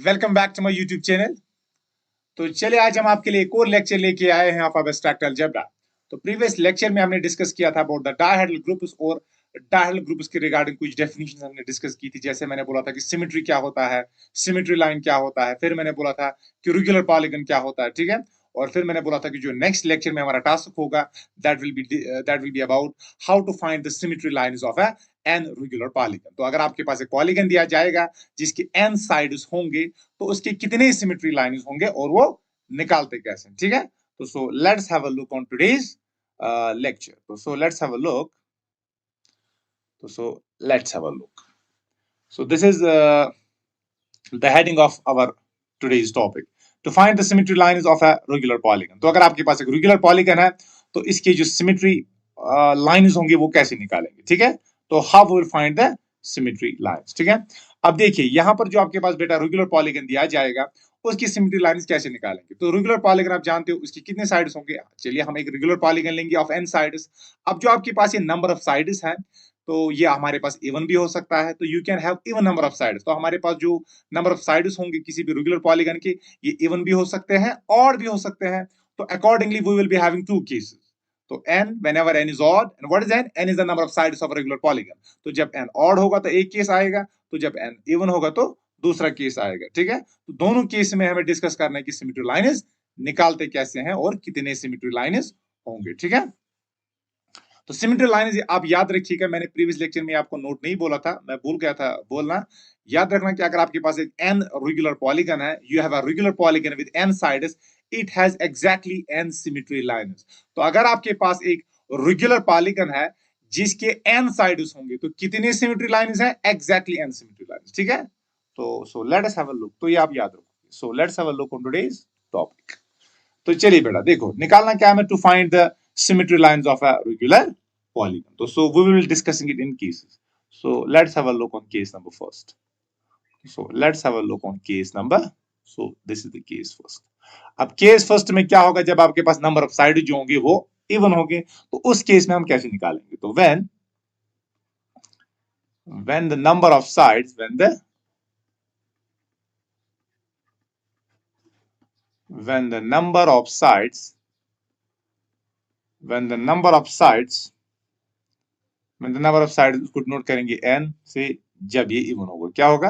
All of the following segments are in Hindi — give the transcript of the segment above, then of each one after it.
Welcome back to my YouTube channel. तो चलिए आज हम आपके लिए एक और लेक्चर लेके आए हैं ऑफ एब्स्ट्रैक्ट अलजेब्रा। तो प्रीवियस लेक्चर में हमने डिस्कस किया था अबाउट द डायहेड्रल ग्रुप्स और डायहेड्रल ग्रुप्स के रिगार्डिंग कुछ डेफिनेशन हमने डिस्कस की थी। जैसे मैंने बोला था कि सिमेट्री क्या होता है, सिमेट्री लाइन क्या होता है, फिर मैंने बोला था कि रेगुलर पॉलीगन क्या होता है, ठीक है। और फिर मैंने बोला था कि जो नेक्स्ट लेक्चर में हमारा टास्क होगा that will be about how to find the symmetry lines of a an regular polygon. तो अगर आपके पास एक पॉलीगन दिया जाएगा जिसके एन साइड्स होंगे तो उसके कितने सिमेट्री लाइंस होंगे और वो निकालते कैसे, ठीक है। तो so let's have a look on today's lecture. तो so let's have a look. तो so let's have a look. So this is the heading of our today's topic. To find the symmetry lines of a regular polygon. तो अगर आपके पास एक रेगुलर पॉलीगन है तो इसके जो सिमेट्री लाइंस होंगे वो कैसे निकालेंगे, ठीक है। तो how we will find the symmetry lines, ठीक है। अब देखिए यहाँ पर जो आपके पास बेटा रेगुलर पॉलीगन दिया जाएगा उसकी सिमेट्री लाइंस कैसे निकालेंगे। तो रेगुलर पॉलीगन आप जानते हो उसकी कितने साइड्स होंगे। चलिए हम एक रेगुलर पॉलीगन लेंगे ऑफ n साइड्स। अब जो आपके पास ये नंबर ऑफ साइड्स है तो ये हमारे पास इवन भी हो सकता है। तो you can have even number of sides. तो हमारे पास जो नंबर ऑफ साइड्स होंगे किसी भी रेगुलर पॉलीगन के ये इवन भी हो सकते हैं और भी हो सकते हैं। तो accordingly we will be having two cases. तो n whenever n is odd and what is n? n is the number of sides of a regular polygon. तो जब n odd होगा तो एक केस आएगा, तो जब n even होगा तो दूसरा केस आएगा, ठीक है। तो दोनों केस में हमें डिस्कस करना है कि सिमेट्री लाइंस निकालते कैसे हैं और कितने सिमेट्री लाइंस होंगे, ठीक है। तो सिमेट्री लाइंस आप याद रखिएगा, मैंने प्रीवियस लेक्चर में आपको नोट नहीं बोला था, मैं भूल गया था बोलना। याद रखना कि अगर आपके पास एक n रेगुलर पॉलीगन है, you have a regular polygon with n sides, it has exactly n symmetry lines. तो अगर आपके पास एक रेगुलर पॉलीगन है जिसके n साइड्स होंगे तो कितने सिमेट्री लाइंस हैं? एग्जैक्टली n सिमेट्री लाइंस, ठीक है। तो so let us have a look. तो ये आप याद रखो। So let's have a look on today's topic. तो चलिए बेटा देखो निकालना क्या है, to find the symmetry lines of a regular polygon. So we will be discussing it in cases. So let's have a look on case number first. So let's have a look on case number. So this is the case first. अब केस फर्स्ट में क्या होगा, जब आपके पास नंबर ऑफ साइड जो होंगे वो इवन होंगे तो उस केस में हम कैसे निकालेंगे। तो when the number of sides when the number of sides उसको नोट करेंगे n से, जब ये इवन होगा क्या होगा।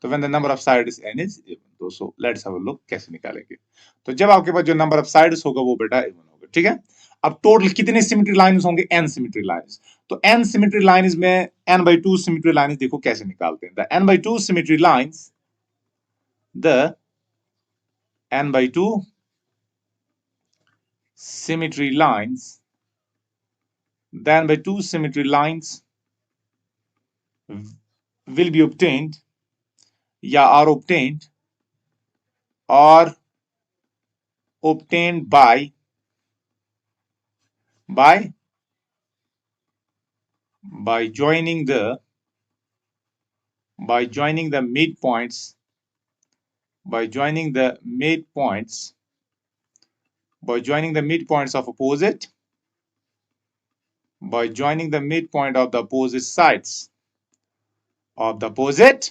तो when the number of sides n is even. तो so let's have a look कैसे निकालेंगे। तो जब आपके पास जो नंबर ऑफ साइड्स होगा वो बेटा इवन होगा, ठीक है। अब टोटल कितने सिमेट्री लाइंस होंगे? n symmetry lines. तो n सिमेट्री लाइंस में n/2 सिमेट्री लाइंस देखो कैसे निकालते हैं। the n/2 symmetry lines, the n/2 symmetry lines, the n/2 symmetry lines will be obtained या are obtained or obtained by joining the midpoints of opposite of the opposite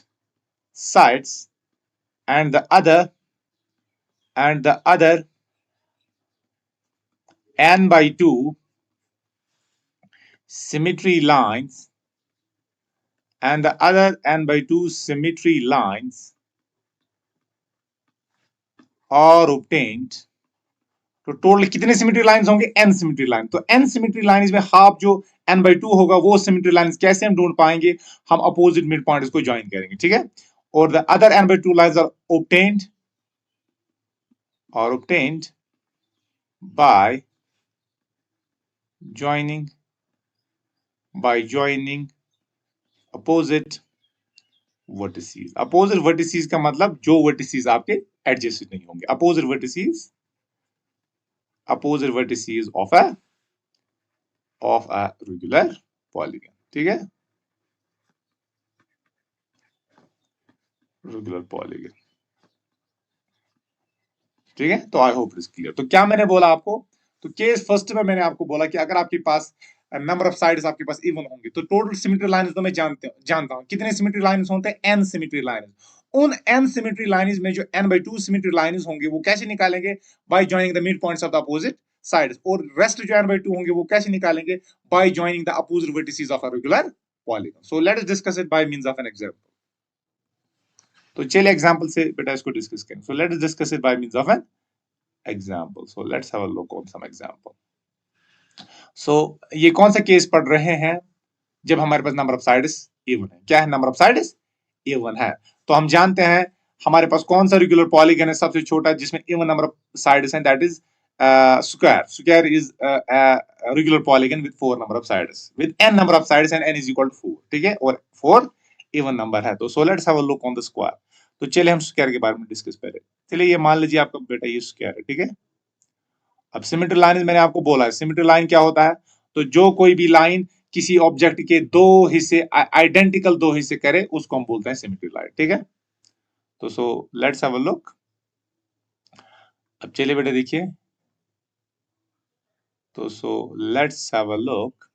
sides and the other n/2 symmetry lines and the other n/2 symmetry lines are obtained. तो टोटल कितने सिमेट्री लाइंस होंगे? n symmetry line. तो n सिमेट्री लाइंस में हाफ जो n/2 होगा वो सिमेट्री लाइंस कैसे हम ढूंढ पाएंगे? हम अपोजिट मिड पॉइंट्स को ज्वाइन करेंगे, ठीक है। और the other n/2 lines are obtained by joining opposite vertices. opposite vertices का मतलब जो vertices आपके एडजेसेंट नहीं होंगे। opposite vertices of a regular polygon, ठीक है। रेगुलर पॉलीगन, ठीक है। तो I hope it is clear. तो क्या मैंने बोला आपको, तो केस फर्स्ट में मैंने आपको बोला कि अगर आपके पास नंबर ऑफ साइड्स आपके पास इवन होंगे तो टोटल सिमेट्री लाइंस तो मैं जानता हूं कितने सिमेट्री लाइंस होते हैं? n symmetry lines. उन n सिमेट्री लाइंस में जो n/2 सिमेट्री लाइंस होंगे वो कैसे निकालेंगे? Bye joining the mid points of the opposite sides. और रेस्ट जो n/2 होंगे वो कैसे निकालेंगे? Bye joining the opposite vertices of a regular polygon. So let us discuss it by means of an example. तो चलिए एग्जांपल से बेटा इसको डिस्कस करें। सो let us discuss it by means of an example. So let's have a look on some example. So ये कौन सा केस पढ़ रहे हैं? जब हमारे पास नंबर ऑफ साइड्स इवन है। क्या है? नंबर ऑफ साइड्स इवन है। तो हम जानते हैं हमारे पास कौन सा रेगुलर पॉलीगन है सबसे छोटा जिसमें इवन नंबर ऑफ साइड्स हैं, that is square. Square is regular polygon with 4 number of sides, with n number of sides and n is equal to 4, ठीक है, और 4 इवन नंबर है। तो so let's have a look on the square. तो चलिए हम स्क्वायर के बारे में डिस्कस करें। चलिए ये मान लीजिए आपका बेटा ये स्क्वायर है, ठीक है। अब सिमेट्री लाइन मैंने आपको बोला है, सिमेट्री लाइन क्या होता है? तो जो कोई भी लाइन किसी ऑब्जेक्ट के दो हिस्से आइडेंटिकल दो हिस्से करे उसको हम बोलते हैं सिमेट्री लाइन, ठीक है। तो so let's have a look. अब चलिए बेटा देखिए, तो so let's have a look.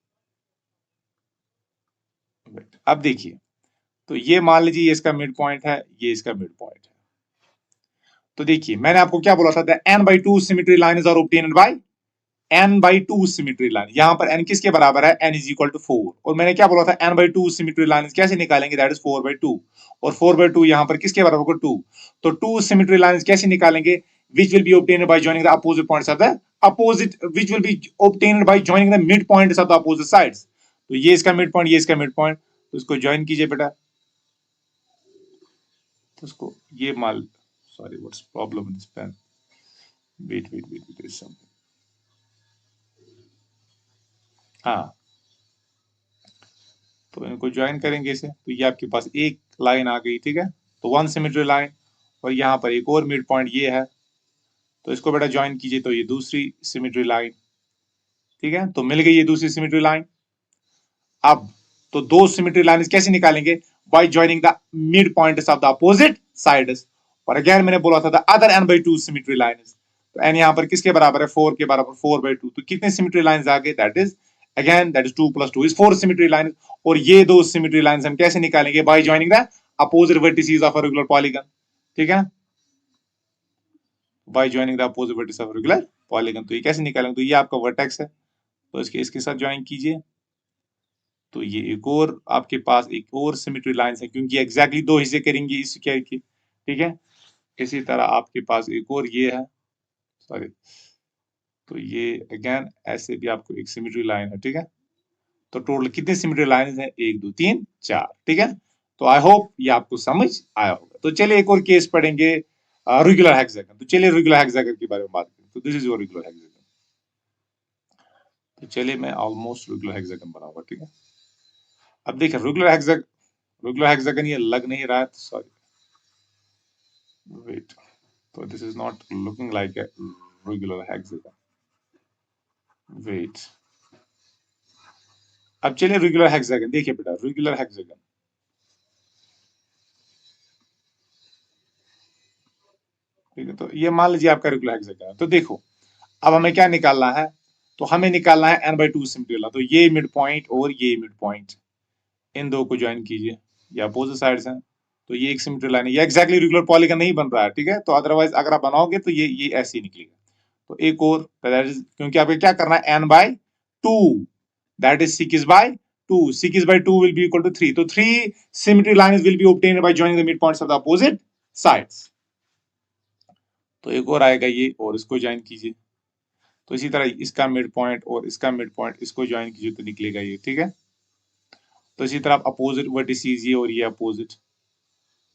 अब देखिए, तो ये मान लीजिए ये इसका मिड पॉइंट है, ये इसका मिड पॉइंट है। तो देखिए मैंने आपको क्या बोला था? The n/2 symmetry lines are obtained by n/2 symmetry line. यहां पर n किसके बराबर है? n is equal to 4। और मैंने क्या बोला था? n/2 सिमेट्री लाइन कैसे निकालेंगे? That is 4/2। और 4/2 यहां पर किसके बराबर होगा? 2। तो 2 सिमेट्री लाइंस कैसे निकालेंगे? which will be obtained by joining the opposite points of the opposite, which will be obtained by joining the mid points of the opposite sides। तो ये इसका मिड पॉइंट, ये इसका मिड पॉइंट, तो इसको ज्वाइन कीजिए बेटा। तो इसको ये मान, sorry what's problem in this pen, wait is something. हाँ, तो इनको ज्वाइन करेंगे इसे, तो ये आपके पास एक लाइन आ गई, ठीक है। तो वन सिमेट्री लाइन, और यहाँ पर एक और मिड पॉइंट ये है, तो इसको बेटा ज्वाइन कीजिए, तो ये दूसरी सिमेट्री लाइन, ठीक है। तो मिल गई ये दूसरी सिमेट्री लाइन। अब तो दो सिमेट्री लाइंस कैसे निकालेंगे? Bye joining the mid points of the opposite sides. और अगेन मैंने बोला था the other n/2 symmetry lines. तो n यहाँ पर किसके बराबर है? 4 के बराबर, 4/2। तो कितने सिमेट्री लाइंस आ गए? That is again that is 2 + 2 is 4 symmetry lines. और ये दो सिमेट्री लाइंस हम कैसे निकालेंगे? Bye joining the opposite vertices of a regular polygon, ठीक है, bye joining the opposite vertices of regular polygon. तो ये कैसे निकालेंगे? तो ये आपका वर्टेक्स है, तो इसके साथ ज्वाइन कीजिए। तो ये एक और आपके पास एक और सिमेट्री लाइंस है, क्योंकि एग्जैक्टली दो हिस्से करेंगे इस स्क्वायर की, ठीक है। इसी तरह आपके पास एक और ये है, सॉरी, तो ये अगेन ऐसे भी आपको एक सिमेट्री लाइन है, ठीक है। तो टोटल कितने सिमेट्री लाइंस हैं? 1 2 3 4, ठीक है। तो आई होप ये आपको समझ आया होगा। तो चलिए एक और केस पढ़ेंगे, रेगुलर हेक्सागन। तो चलिए रेगुलर हेक्सागन के बारे में बात करें। तो this is your regular hexagon. तो चलिए मैं ऑलमोस्ट रेगुलर हेक्सागन बनाऊंगा, ठीक है। अब देखिए रेगुलर हेक्सागन ये लग नहीं रहा है, तो sorry, wait, so this is not looking like a regular hexagon, wait। अब चलिए रेगुलर हेक्सागन देखिए बेटा, रेगुलर हेक्सागन, ठीक है। तो ये मान लीजिए आपका रेगुलर हेक्सागन है। तो देखो अब हमें क्या निकालना है? तो हमें निकालना है n/2 सिमेट्री लाइन। तो ये मिड पॉइंट और ये मिड पॉइंट, इन दो को ज्वाइन कीजिए, ये अपोजिट साइड्स हैं। तो ये एक सिमेट्री लाइन है, ये एक्जैक्टली रेगुलर पॉलीगन नहीं बन रहा है, ठीक है। तो अदरवाइज अगर आप बनाओगे तो ये ऐसे ही निकलेगा। तो एक और, क्योंकि आपको क्या करना है? n/2, that is sec is by 2, sec is by 2 will be equal to 3। तो 3 symmetry lines will be obtained by joining the midpoints of the opposite sides। तो एक और आएगा ये, और इसको ज्वाइन कीजिए। तो इसी तरह इसका मिड पॉइंट और इसका मिड पॉइंट, इसको ज्वाइन कीजिए तो निकलेगा ये, ठीक है। तो इसी तरह अपोजिट वर्टिसेस ये और ये अपोजिट,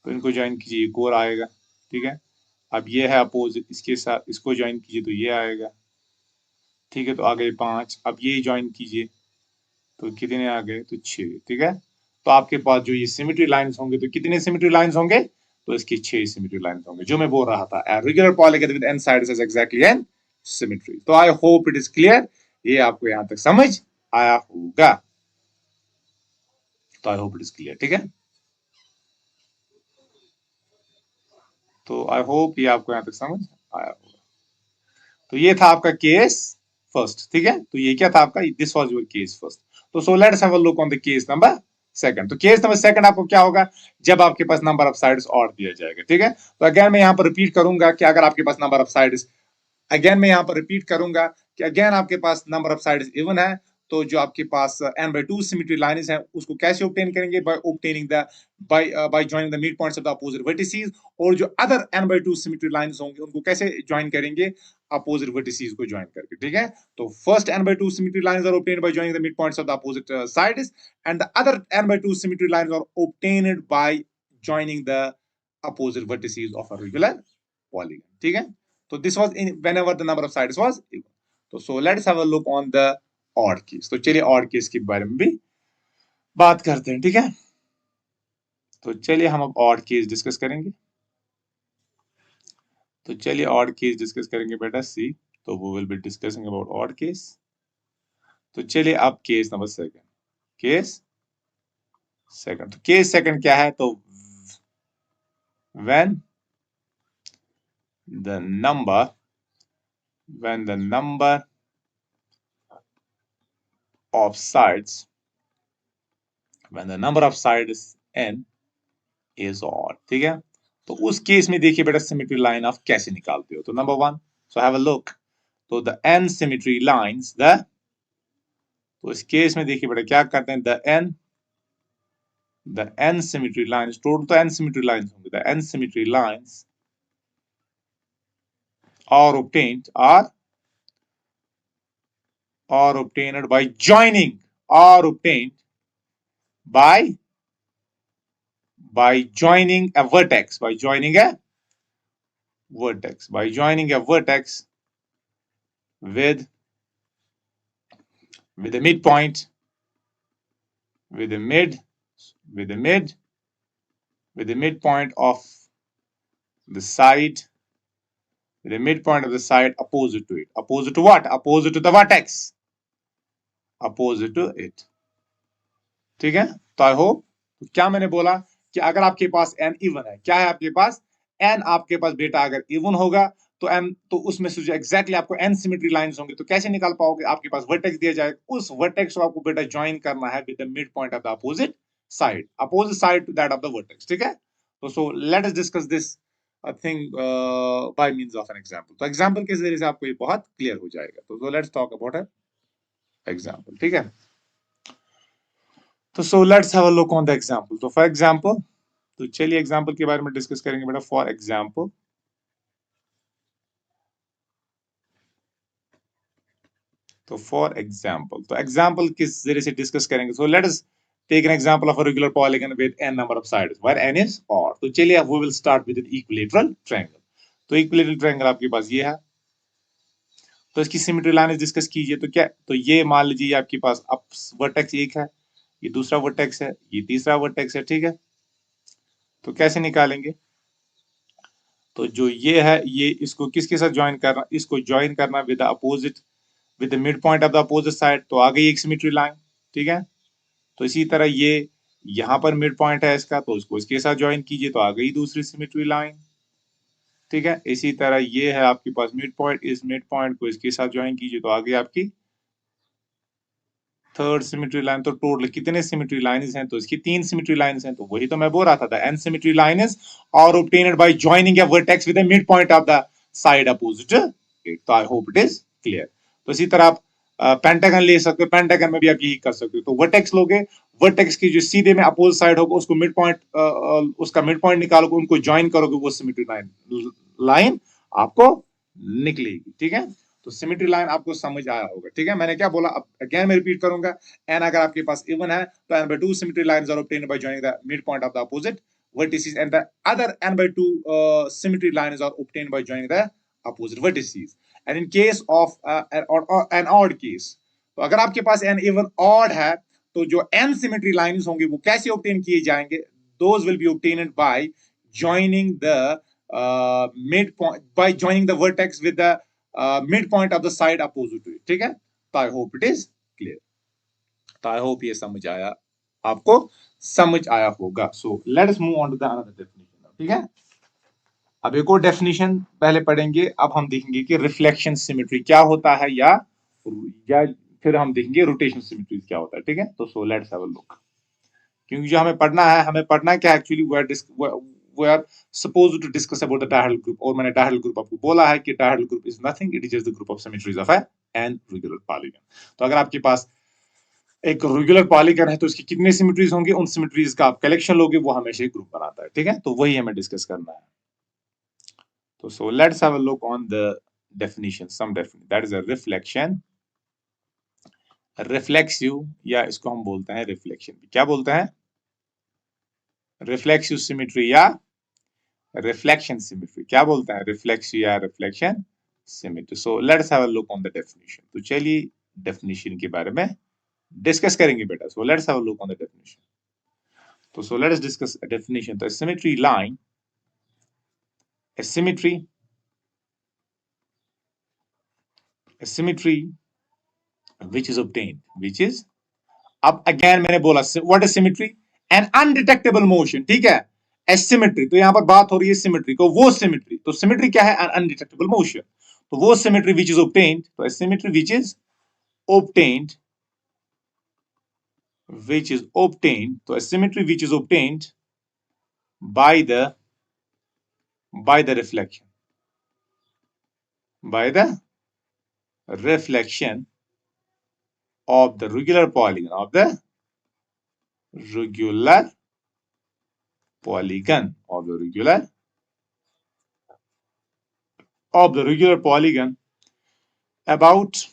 तो इनको ज्वाइन कीजिए, एक और आएगा, ठीक है। अब ये है अपोजिट, इसके साथ इसको ज्वाइन कीजिए तो ये आएगा, ठीक है। तो आ गए 5। अब ये ज्वाइन कीजिए तो कितने आ गए? तो 6, ठीक है। तो आपके पास जो ये सिमेट्री लाइंस होंगे, तो कितने सिमेट्री लाइंस होंगे? तो इसकी 6 सिमेट्री लाइंस होंगे, जो मैं बोल रहा था, a regular polygon with n sides has exactly n symmetry। तो I hope it is clear, ये आपको यहां तक समझ आया होगा। तो I hope it is clear, ठीक है। तो आई होप ये आपको यहां तक समझ आया होगा। तो ये था आपका केस फर्स्ट, ठीक है। तो ये क्या था आपका? This was your case first. तो so let's have a look on the case number second. तो केस नंबर सेकंड आपको क्या होगा, जब आपके पास नंबर ऑफ साइड्स ऑड दिया जाएगा, ठीक है। तो अगेन मैं यहाँ पर रिपीट करूंगा कि अगर आपके पास नंबर ऑफ साइड्स, अगेन मैं यहाँ पर रिपीट करूंगा कि अगेन आपके पास नंबर ऑफ साइड्स इवन है, तो जो आपके पास n/2 सिमेट्री लाइंस है उसको कैसे ऑब्टेन करेंगे, by obtaining the by joining the mid points of the opposite vertices. और जो अदर n/2 सिमेट्री लाइंस होंगे उनको कैसे ज्वाइन करेंगे, अपोजिट वर्टिसेस को ज्वाइन करके, ठीक है। तो first n/2 symmetry lines are obtained by joining the mid points of the opposite sides, and the other n/2 symmetry lines are obtained by joining the opposite vertices of a regular polygon, ठीक है। So this was in whenever the number of sides was even. So let's have a look on the odd case. तो चलिए odd case के बारे में भी बात करते हैं, ठीक है। तो चलिए हम अब odd case डिस्कस करेंगे। तो चलिए odd case डिस्कस करेंगे बेटा सी। तो we will be discussing about odd case. तो चलिए अब case number second, case second. तो केस सेकंड क्या है, तो when the number of sides n is odd, ठीक है। तो उस केस में देखिए बेटा सिमेट्री लाइन आप कैसे निकालते हो। तो number one, so have a look, तो द n सिमेट्री लाइंस तो इस केस में देखिए बेटा क्या करते हैं, the n symmetry lines, total तो n सिमेट्री लाइंस होंगे, the n symmetry lines are obtained by joining, are obtained by joining a vertex, by joining a vertex with the midpoint, with the midpoint of the side, with the midpoint of the side opposite to it. Opposite to what? Opposite to the vertex. Opposite to it. ठीक है। तो आई होप, क्या मैंने बोला कि अगर आपके पास n इवन है, क्या है आपके पास n, आपके पास बेटा अगर इवन होगा तो n, तो उसमें से जो एग्जैक्टली आपको n सिमेट्री लाइंस होंगे, तो कैसे निकाल पाओगे, आपके पास वर्टेक्स दिया जाए, उस वर्टेक्स को आपको बेटा ज्वाइन करना है with the mid point of the opposite side to that of the vertex, ठीक है। तो so let us discuss this thing by means of an example. तो एग्जांपल के जरिए से आपको ये बहुत क्लियर हो जाएगा। तो let's talk about an example, ठीक है। तो so let's have a look on the example. तो फॉर एग्जांपल, तो चलिए एग्जांपल के बारे में डिस्कस करेंगे बेटा। फॉर एग्जांपल, तो एग्जांपल किस जरिए से डिस्कस करेंगे। So let us take an example of a regular polygon with n number of sides where n is odd. तो चलिए we will start with an equilateral triangle. तो इक्विलैटरल ट्रायंगल आपके पास ये है, तो इसकी सिमेट्री लाइन डिस्कस कीजिए। तो क्या, तो ये मान लीजिए आपके पास अब वर्टेक्स एक है, ये दूसरा वर्टेक्स है, ये तीसरा वर्टेक्स है, ठीक है। तो कैसे निकालेंगे, तो जो ये है, ये इसको किसके साथ ज्वाइन करना, इसको ज्वाइन करना with opposite, with the mid point of the opposite side, तो आ गई एक सिमेट्री लाइन, ठीक है। तो इसी तरह ये यहाँ पर मिड पॉइंट है इसका, तो उसको इसके साथ ज्वाइन कीजिए, तो आ गई दूसरी सिमेट्री लाइन, ठीक है। इसी तरह ये है आपके पास मिड पॉइंट, इस मिड पॉइंट को इसके साथ ज्वाइन कीजिए, तो आ गई आपकी थर्ड सिमेट्री लाइन। तो टोटल कितने सिमेट्री लाइंस हैं, तो इसकी 3 सिमेट्री लाइंस हैं। तो वही तो मैं बोल रहा था, the n symmetry lines are obtained by joining a vertex with the mid point of the side opposite it. तो I hope it is clear. तो इसी तरह आप पेंटागन ले सकते हो, पेंटागन में भी आप यही कर सकते हो। तो वर्टेक्स लोगे, वर्टेक्स की जो सीधे में अपोजिट साइड होगा उसको मिड पॉइंट, उसका मिड पॉइंट निकालोगे, उनको ज्वाइन करोगे, वो सिमेट्री लाइन आपको निकलेगी, ठीक है। तो सिमेट्री लाइन आपको समझ आया होगा, ठीक है। मैंने क्या बोला, अब अगेन मैं रिपीट करूंगा, n अगर आपके पास इवन है तो n/2 symmetry lines are obtained by joining the mid point of the opposite vertices, and the other n/2 symmetry lines are obtained by joining the opposite vertices. And in case of an odd case, तो अगर आपके पास n even odd है, तो जो n symmetry lines होंगे वो कैसे obtain किए जाएंगे, those will be obtained by joining the midpoint, by joining the vertex with the midpoint of the side opposite to it, ठीक है। तो I hope it is clear. तो आई होप ये समझ आया, आपको समझ आया होगा। So let us move on to the another definition, ठीक है। अब एक और डेफिनेशन पहले पढ़ेंगे, अब हम देखेंगे कि रिफ्लेक्शन सिमेट्री क्या होता है, या फिर हम देखेंगे रोटेशन सिमेट्री क्या होता है, ठीक है। तो so let's have a look, क्योंकि जो हमें पढ़ना है, हमें पढ़ना क्या actually we are supposed to discuss about the dihedral group, और मैंने डायहेड्रल ग्रुप आपको बोला है कि dihedral group is nothing, it is just the group of symmetries of an regular polygon. तो अगर आपके पास एक रेगुलर पॉलीगन है तो उसकी कितने सिमेट्रीज होंगे, उन सिमेट्रीज का आप कलेक्शन लोगे, वो हमेशा एक ग्रुप बनाता है, ठीक है। तो वही हमें डिस्कस करना है। तो so let's have a look on the definition, some definition, that is a reflection, reflexive, या इसको हम बोलते हैं रिफ्लेक्शन। क्या बोलते हैं? रिफ्लेक्सिव सिमेट्री या रिफ्लेक्शन सिमेट्री। क्या बोलते हैं? रिफ्लेक्सिव या reflection symmetry. So let's have a look on the definition. तो चलिए डेफिनेशन के बारे में डिस्कस करेंगे बेटा। So let's have a look on the definition. तो सो लेट्स डिस्कस डेफिनेशन। तो symmetry line, symmetry, which is obtained, which is, अब अगेन मैंने बोला what is symmetry? An undetectable motion, ठीक है। एसिमेट्री, तो यहां पर बात हो रही है सिमेट्री को, वो सिमेट्री, तो सिमेट्री क्या है? An undetectable motion. तो वो सिमेट्री विच इज ऑब्टेन्ड, तो symmetry which is obtained, which is obtained, तो symmetry which is obtained by the reflection, by the reflection of the regular polygon, of the regular polygon, of the regular polygon about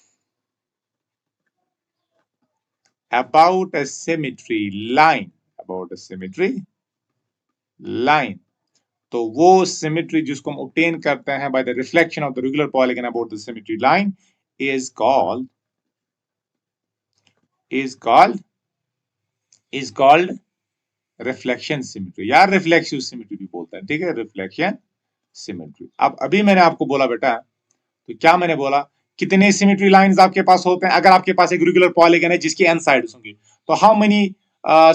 a symmetry line, about a symmetry line। तो वो सिमेट्री जिसको हम ऑब्टेन करते हैं by the reflection of the regular polygon about the symmetry line is called reflection symmetry, या रिफ्लेक्सिव सिमेट्री भी बोलते हैं, ठीक है, रिफ्लेक्शन सिमेट्री। अब अभी मैंने आपको बोला बेटा, तो क्या मैंने बोला, कितने सिमेट्री लाइंस आपके पास होते हैं? अगर आपके पास एक रेगुलर पॉलीगन है जिसकी n साइड्स होंगी, तो how many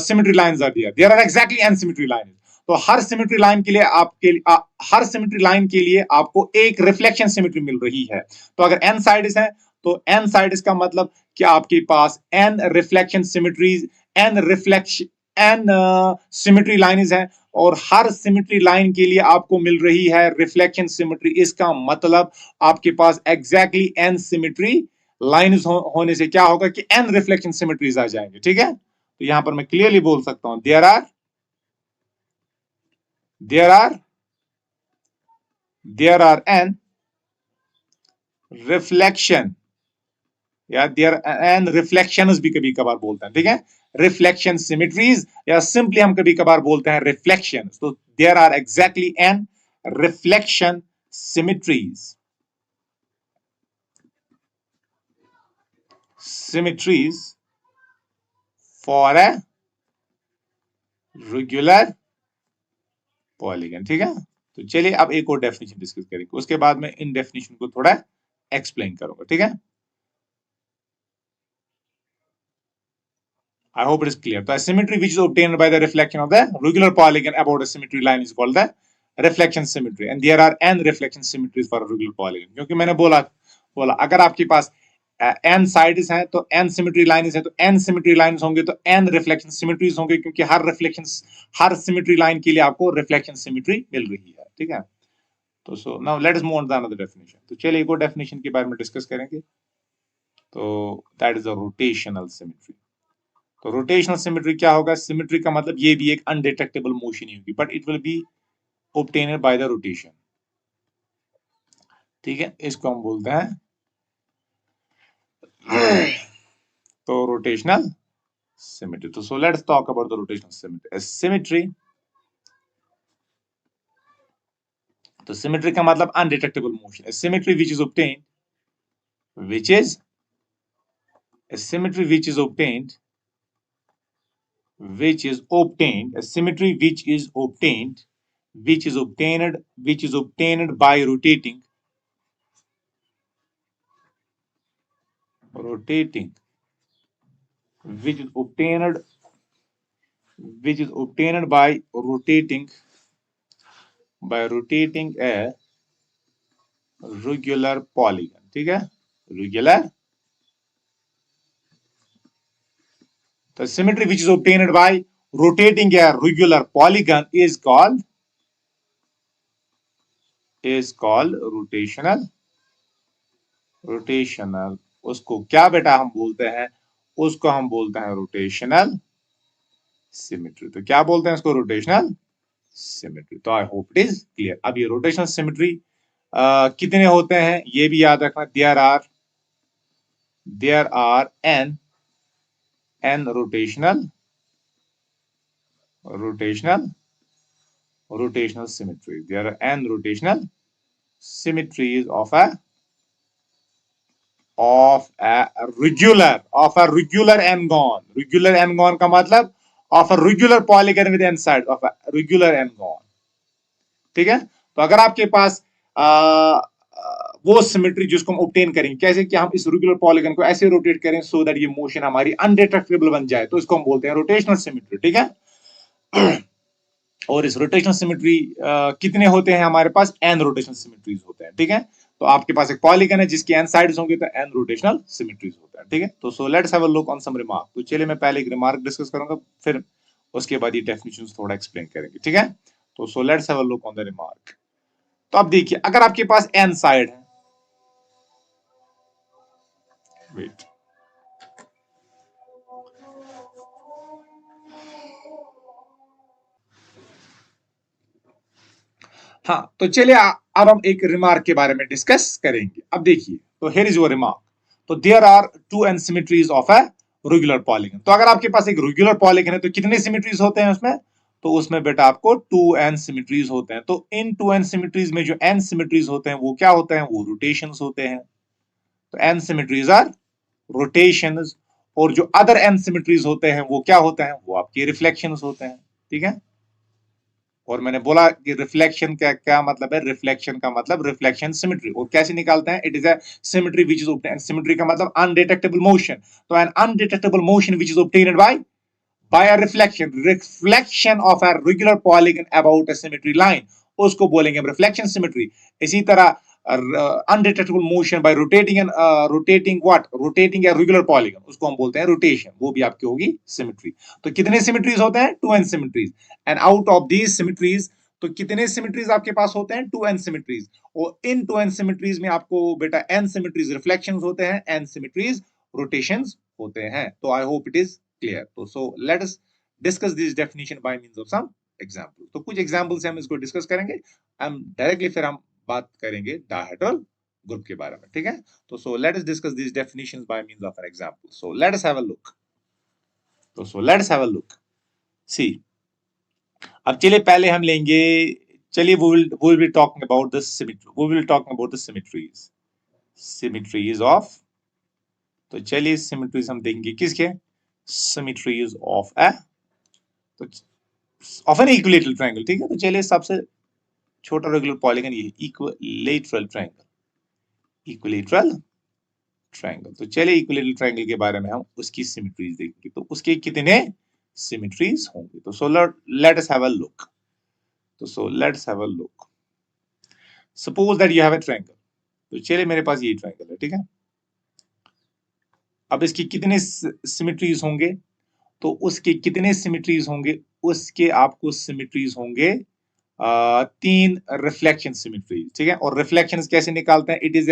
symmetry lines are there? There are exactly n symmetry lines. तो हर सिमेट्री लाइन के लिए हर सिमेट्री लाइन के लिए आपको एक रिफ्लेक्शन सिमेट्री मिल रही है। तो अगर n साइड्स है तो n साइड्स का मतलब कि आपके पास n reflection symmetries, n symmetry lines है, और हर सिमेट्री लाइन के लिए आपको मिल रही है रिफ्लेक्शन सिमेट्री। इसका मतलब आपके पास एग्जैक्टली n सिमेट्री लाइंस होने से क्या होगा कि n रिफ्लेक्शन सिमेट्रीज आ जाएंगे, ठीक है। तो यहां पर मैं क्लियरली बोल सकता हूं देयर आर n रिफ्लेक्शन, या देयर एन रिफ्लेक्शंस भी कभी कभार बोलते हैं, ठीक है, रिफ्लेक्शन सिमेट्रीज, या सिंपली हम कभी कभार बोलते हैं रिफ्लेक्शंस। तो there are exactly n reflection symmetries, for a regular polygon, ठीक है। तो चलिए अब एक और डेफिनेशन डिस्कस करेंगे, उसके बाद में इन डेफिनेशन को थोड़ा एक्सप्लेन करूंगा, ठीक है। I hope it is clear. The symmetry which is obtained by the reflection of the regular polygon about a symmetry line is called the reflection symmetry, and there are n reflection symmetries for a regular polygon। क्योंकि मैंने बोला अगर आपके पास n साइड्स हैं तो n सिमेट्री लाइन्स है, तो n सिमेट्री लाइन्स होंगे तो n रिफ्लेक्शन सिमेट्रीज होंगे, क्योंकि हर सिमेट्री लाइन के लिए आपको रिफ्लेक्शन सिमेट्री मिल रही है, ठीक है। तो so now let us move on to another definition. तो चलिए एक और डेफिनेशन के बारे में डिस्कस करेंगे। तो that is a rotational symmetry. तो रोटेशनल सिमेट्री क्या होगा? सिमेट्री का मतलब ये भी एक अनडिटेक्टेबल मोशन ही होगी, but it will be obtained by the rotation, ठीक है। इसको हम बोलते हैं तो रोटेशनल सिमेट्री। तो so let's talk about the rotational symmetry. Symmetry, तो सिमेट्री का मतलब undetectable motion. Symmetry which is obtained, which is a symmetry which is obtained, a symmetry which is obtained by rotating, which is obtained by rotating a regular polygon, ठीक है, regular। The symmetry which is obtained by rotating a regular polygon is called rotational. उसको क्या बेटा हम बोलते हैं? उसको हम बोलते हैं रोटेशनल सिमेट्री। तो क्या बोलते हैं इसको? Rotational symmetry. तो I hope it is clear. अब ये रोटेशनल सिमेट्री कितने होते हैं ये भी याद रखना। There are n rotational symmetries. There are n rotational symmetries of a regular n-gon. Regular n-gon का मतलब of a regular polygon with n sides of a regular n-gon. ठीक है? तो अगर आपके पास वो सिमेट्री जिसको हम ऑब्टेन करेंगे कैसे कि हम इस रेगुलर पॉलीगन को ऐसे रोटेट करें सो दैट ये मोशन हमारी अनडिटेक्टेबल बन जाए, तो इसको हम बोलते हैं रोटेशनल सिमेट्री। ठीक है? और इस रोटेशनल सिमेट्री कितने होते हैं हमारे पास? n रोटेशनल सिमेट्रीज होते हैं। ठीक है? तो आपके पास एक पॉलीगन है जिसकी n साइड्स होंगे तो n रोटेशनल सिमेट्रीज होते हैं। ठीक है? तो so let's have a look on some remark. तो चलिए मैं पहले एक रिमार्क डिस्कस करूंगा, फिर उसके बाद ये डेफिनेशंस थोड़ा एक्सप्लेन करेंगे। ठीक है? तो so let's have a look on the remark. तो अब देखिए, अगर आपके पास n साइड है, वेट, हाँ, तो चलिए अब हम एक रिमार्क के बारे में डिस्कस करेंगे। अब देखिए, तो हियर इज योर रिमार्क। तो there are two n symmetries of a regular polygon. तो अगर आपके पास एक रेगुलर पॉलीगन है तो कितने सिमेट्रीज होते हैं उसमें? तो उसमें बेटा आपको 2n सिमेट्रीज होते हैं। तो इन 2n सिमेट्रीज में जो n सिमेट्रीज होते हैं वो क्या होते हैं? वो रोटेशंस होते हैं। तो n सिमेट्रीज आर रोटेशंस, और जो अदर n सिमेट्रीज होते हैं वो क्या होते हैं? वो आपके रिफ्लेक्शंस होते हैं। ठीक है? और मैंने बोला कि रिफ्लेक्शन का क्या मतलब है? रिफ्लेक्शन का मतलब रिफ्लेक्शन सिमेट्री। और कैसे निकालते हैं? It is a symmetry which is obtained, symmetry का मतलब अनडिटेक्टेबल मोशन। तो an undetectable motion which is obtained by a reflection of a regular polygon about a symmetry line, उसको बोलेंगे हम रिफ्लेक्शन सिमेट्री। इसी तरह undetectable motion by rotating a regular polygon, उसको हम बोलते हैं रोटेशन, वो भी आपकी होगी सिमेट्री। तो कितने सिमेट्रीज होते हैं? 2n symmetries. And out of these symmetries, तो कितने सिमेट्रीज आपके पास होते हैं? 2n symmetries. और इन 2n सिमेट्रीज में आपको बेटा n सिमेट्रीज रिफ्लेक्शंस होते हैं, n सिमेट्रीज रोटेशंस होते हैं। तो I hope it is clear. तो so let us discuss this definition by means of some example. तो कुछ एग्जांपल से हम इसको डिस्कस करेंगे। हम डायरेक्टली फिर हम बात करेंगे डायहेड्रल ग्रुप के बारे में। ठीक है? तो so let us discuss this definitions by means of an example. So let us have a look. तो so let us have a look. See, अब चलिए पहले हम लेंगे, चलिए we will be talking about the symmetry, we will talking about the symmetries of, तो चलिए सिमेट्रीज हम देंगे किसके? सिमेट्रीज ऑफ ए, तो ऑफ एन इक्विलेटरल ट्रायंगल। ठीक है? तो चलिए सबसे छोटा रेगुलर पॉलीगन ये इक्विलेटरल ट्रायंगल। तो चलिए इक्विलेटरल ट्रायंगल के बारे में हम उसकी सिमेट्रीज देखेंगे। तो उसके कितने सिमेट्रीज होंगे? तो so let us have a look. तो so let's have a look. Suppose that you have a triangle. तो चलिए मेरे पास ये ट्रायंगल है। ठीक है? अब इसकी कितने सिमेट्रीज होंगे? तो उसके कितने सिमेट्रीज होंगे? उसके आपको सिमेट्रीज होंगे 3 रिफ्लेक्शन सिमेट्रीज। ठीक है? और रिफ्लेक्शन कैसे निकालते हैं? इट इज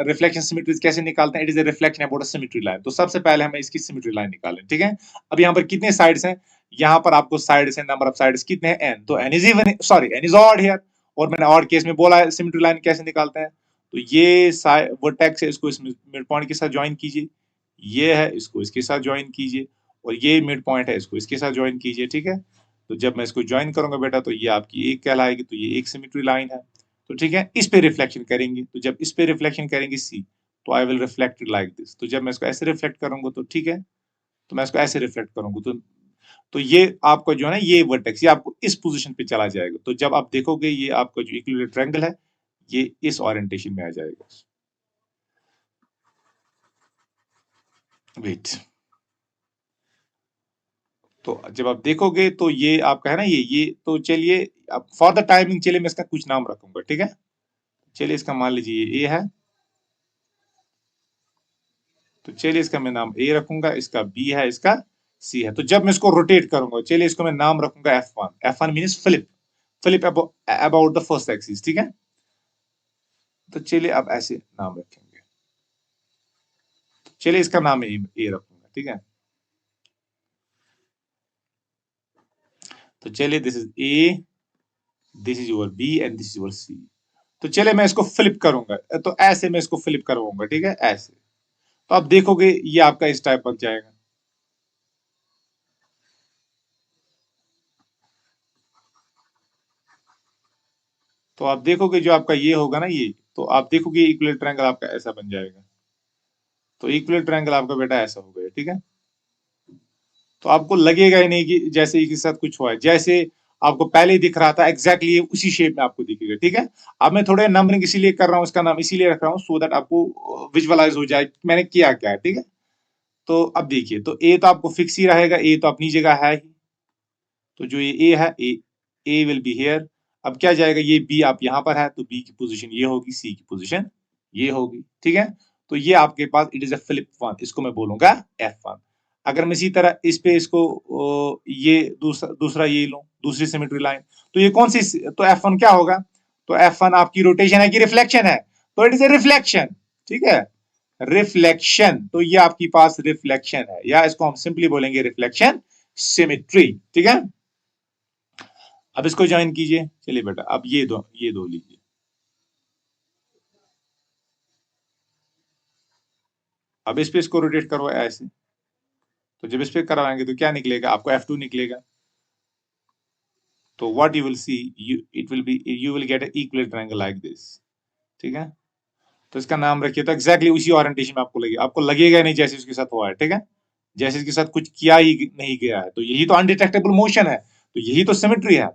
रिफ्लेक्शन सिमेट्रीज कैसे निकालते हैं? It is a reflection about a symmetry line. तो सबसे पहले हमें इसकी सिमेट्री लाइन निकालें। ठीक है? अब यहाँ पर कितने साइड्स हैं? यहाँ पर आपको साइड्स हैं, नंबर ऑफ साइड्स कितने हैं? n। तो n is even, sorry n is odd here. और मैंने ऑड केस में बोला है सिमेट्री लाइन कैसे निकालते हैं। तो ये वर्टेक्स है, इसको इस मिड पॉइंट के साथ ज्वाइन कीजिए। ये है, इसको इसके साथ ज्वाइन कीजिए। और ये मिड पॉइंट है, इसको इसके साथ ज्वाइन कीजिए। ठीक है? तो जब मैं इसको ज्वाइन करूंगा बेटा तो ये आपकी एक कहलाएगी, तो ये एक सिमेट्री लाइन है। तो ठीक है, इस पे रिफ्लेक्शन करेंगे। तो जब इस पे रिफ्लेक्शन करेंगे सी, तो I will reflect like this. तो जब मैं इसको ऐसे रिफ्लेक्ट करूंगा तो ठीक है, तो मैं इसको ऐसे रिफ्लेक्ट करूंगा तो ये आपका जो है ना, ये वर्टेक्स ये आपको इस पोजीशन पे चला जाएगा। तो जब आप देखोगे ये आपका जो इक्विलेटरल ट्रायंगल है ये इस ओरिएंटेशन में आ जाएगा। वेट, तो जब आप देखोगे तो ये आपका है ना, ये तो चलिए अब फॉर द टाइमिंग चलिए मैं इसका कुछ नाम रखूंगा। ठीक है? चलिए इसका मान लीजिए ये ए है, तो चलिए इसका मैं नाम ए रखूंगा, इसका बी है, इसका सी है। तो जब मैं इसको रोटेट करूंगा, चलिए इसको मैं नाम रखूंगा F1। F1 means flip, flip about the first axis, ठीक है। तो चलिए अब ऐसे नाम रखेंगे, तो चलिए इसका नाम ए रखूंगा, ठीक है। तो चलिए this is A, this is your B and this is your C. तो चलिए मैं इसको फ्लिप करूंगा, तो ऐसे मैं इसको फ्लिप करवाऊंगा, ठीक है, ऐसे। तो आप देखोगे ये आपका इस टाइप बन जाएगा। तो आप देखोगे जो आपका ये होगा ना, ये तो आप देखोगे इक्विलेटरल ट्रायंगल आपका ऐसा बन जाएगा। तो इक्विलेटरल ट्रायंगल आपका बेटा ऐसा हो गया, ठीक है। तो आपको लगेगा ही नहीं कि जैसे इसके साथ कुछ हुआ है, जैसे आपको पहले ही दिख रहा था एग्जैक्टली उसी शेप में आपको दिखेगा, ठीक है। अब मैं थोड़े नंबरिंग इसीलिए कर रहा हूँ, इसका नाम इसीलिए रख रहा हूँ सो दैट आपको विजुअलाइज हो जाए मैंने किया क्या है, ठीक है। तो अब देखिए, तो ए तो आपको फिक्स ही रहेगा, ए तो अपनी जगह है ही। तो जो ये ए है, ए विल बी हियर। अब क्या जाएगा, ये बी आप यहां पर है, तो बी की पोजीशन ये होगी, सी की पोजीशन ये होगी, ठीक है। तो ये आपके पास it is a flip one, इसको मैं बोलूंगा F1। अगर मैं इसी तरह इस पे इसको ये दूसरा ये लूं, दूसरी सिमेट्री लाइन, तो ये कौन सी, तो F1 क्या होगा, तो F1 आपकी रोटेशन है कि रिफ्लेक्शन है, तो इट इज ए रिफ्लेक्शन, ठीक है। रिफ्लेक्शन, तो ये आपके पास रिफ्लेक्शन है, या इसको हम सिंपली बोलेंगे रिफ्लेक्शन सिमेट्री, ठीक है। अब इसको ज्वाइन कीजिए, चलिए बेटा अब ये दो लीजिए। अब इस पे इसको रोटेट करो ऐसे, तो जब इस पे करवाएंगे तो क्या निकलेगा, आपको F2 निकलेगा। तो what you will see, you will get equal triangle like this, ठीक है। तो इसका नाम रखिए, तो एग्जैक्टली उसी ओरिएंटेशन में आपको लगेगा नहीं जैसे उसके साथ हुआ है, ठीक है। जैसे इसके साथ कुछ किया ही नहीं गया है, तो यही तो अनडिटेक्टेबल मोशन है, तो यही तो सिमेट्री है।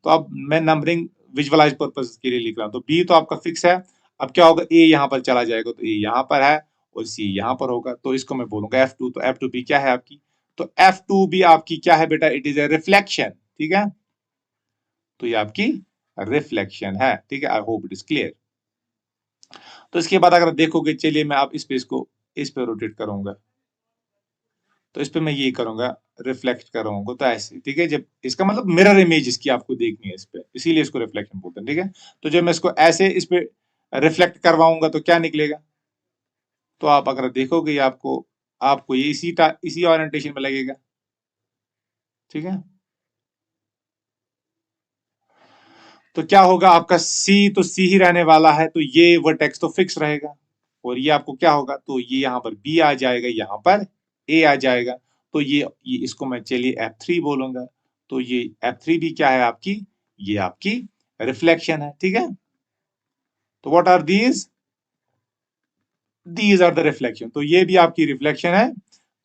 तो अब मैं नंबरिंग विजुअलाइज पर्पस के लिए लिख रहा हूं, तो बी तो आपका फिक्स है। अब क्या होगा, ए यहां पर चला जाएगा, तो ए यहां पर है और सी यहां पर होगा, तो इसको मैं बोलूंगा F2। तो F2 भी क्या है आपकी, तो F2 भी आपकी क्या है बेटा, इट इज ए रिफ्लेक्शन, ठीक है। तो ये आपकी रिफ्लेक्शन है, ठीक है। आई होप इट इज क्लियर। तो इसके बाद अगर देखोगे, चलिए मैं आप इसको इस पे रोटेट करूंगा, तो इस पे मैं ये करूंगा, रिफ्लेक्ट करूंगा, तो ऐसे, ठीक है। जब इसका मतलब मिरर इमेज इसकी आपको देखनी है इस पे, इसीलिए इसको रिफ्लेक्शन बोलते हैं, ठीक है। तो जब मैं इसको ऐसे इस पे रिफ्लेक्ट करवाऊंगा तो क्या निकलेगा, तो आप अगर देखोगे आपको आपको ये इसी ओरिएंटेशन में लगेगा, ठीक है। तो क्या होगा आपका सी, तो सी ही रहने वाला है, तो ये वर्टेक्स तो फिक्स रहेगा। और ये आपको क्या होगा, तो ये यहाँ पर बी आ जाएगा, यहाँ पर ए आ जाएगा। तो ये इसको मैं चलिए F3 बोलूंगा। तो ये F3 भी क्या है आपकी, ये आपकी रिफ्लेक्शन है, ठीक है। तो what are these are the reflection, तो ये भी आपकी रिफ्लेक्शन है,